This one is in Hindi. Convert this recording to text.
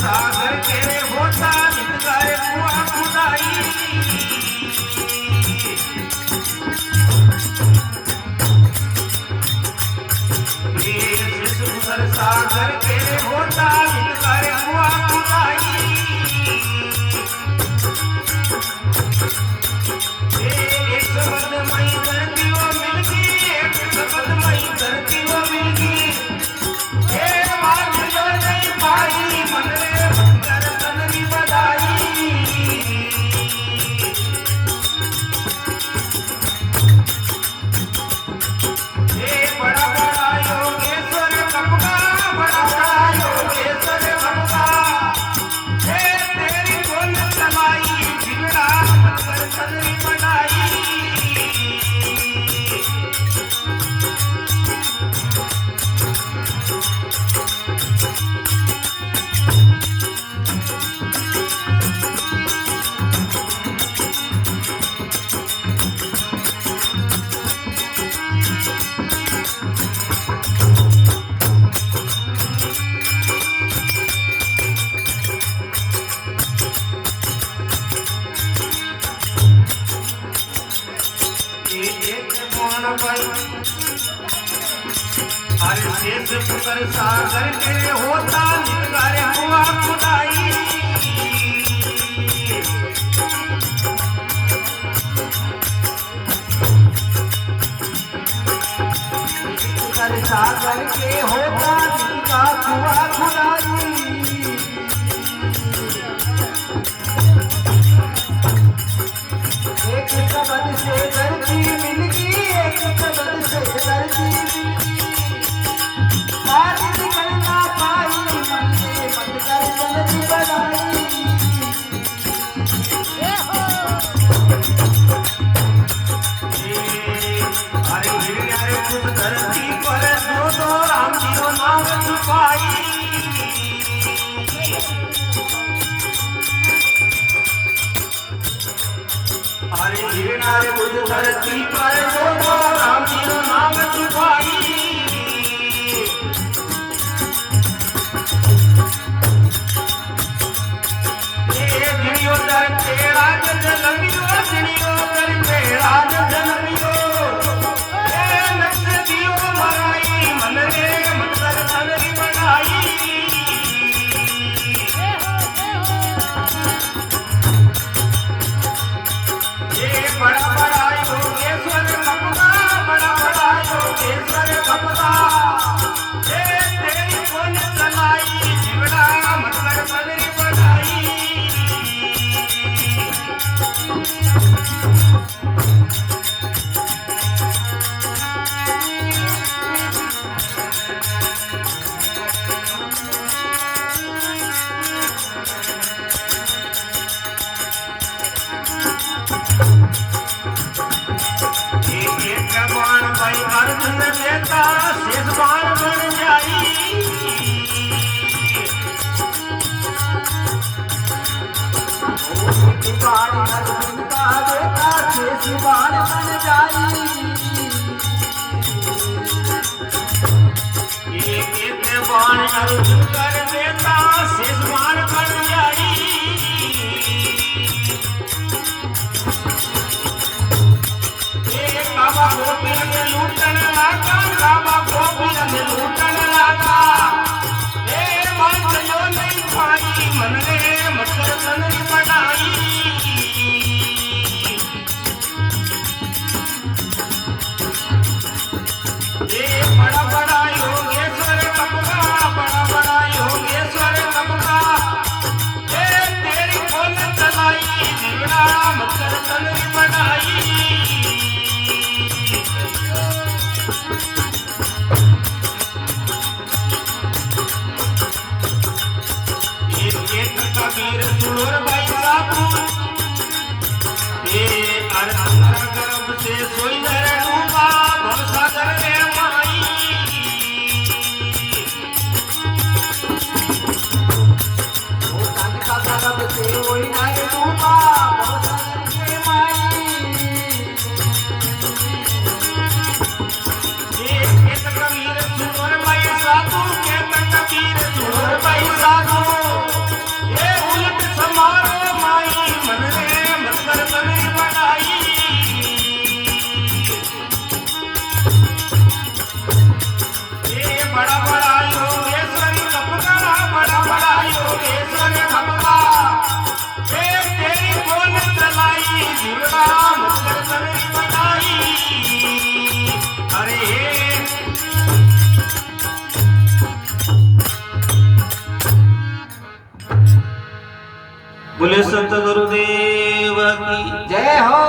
सागर के होता निगारे कुआ खुदाई सागर के होता निगारे कुआ खुदाई एक शब्द मई धरती वो मिलगी एक शब्द मई धरती वो मिलगी शेष पुत्र सागर के होता निगारे हुआ खुदाई पुत्र सागर के होता निगा हुआ खुदाई एक शब्द से धरती मिलगी एक शब्द से धरती मिलगी निकलना पाई मन से मत कर जल्दी बनाई अरे अरे खुद धरती पर दो राम जी को नाम छुपाई अरे अरे खुद धरती पर दो राम जी को नाम छुपाई तेरा जन्मियो जनियो कर तेरा जन्मियो ए नक्ष दियो मराई मन रे मंतर धनरी बनाई ये बड़ा बड़ा योगेश्वर कपड़ा बड़ा बड़ा योगेश्वर कपड़ा ए तेरी कौन चलाई जीवड़ा मंतर धनरी बनाई अर्जुन देता शेष बाण बन जाई बाण अर्जुन का देता शेष बाण बन जाई एक बाण अर्जुन कर देता शेष बाण बन जाई बाबा गोपी ने लूटन लागा बाबा गोपी ने लूटन लागा ए मन जो नहीं पाई मन रे मकर सनरी बनाई ए बड़ा बड़ा योगेश्वर कपड़ा बड़ा बड़ा योगेश्वर તે સોઈ નર ડૂબા ભવસાગર રે માઈ बोले संत गुरुदेव की जय हो।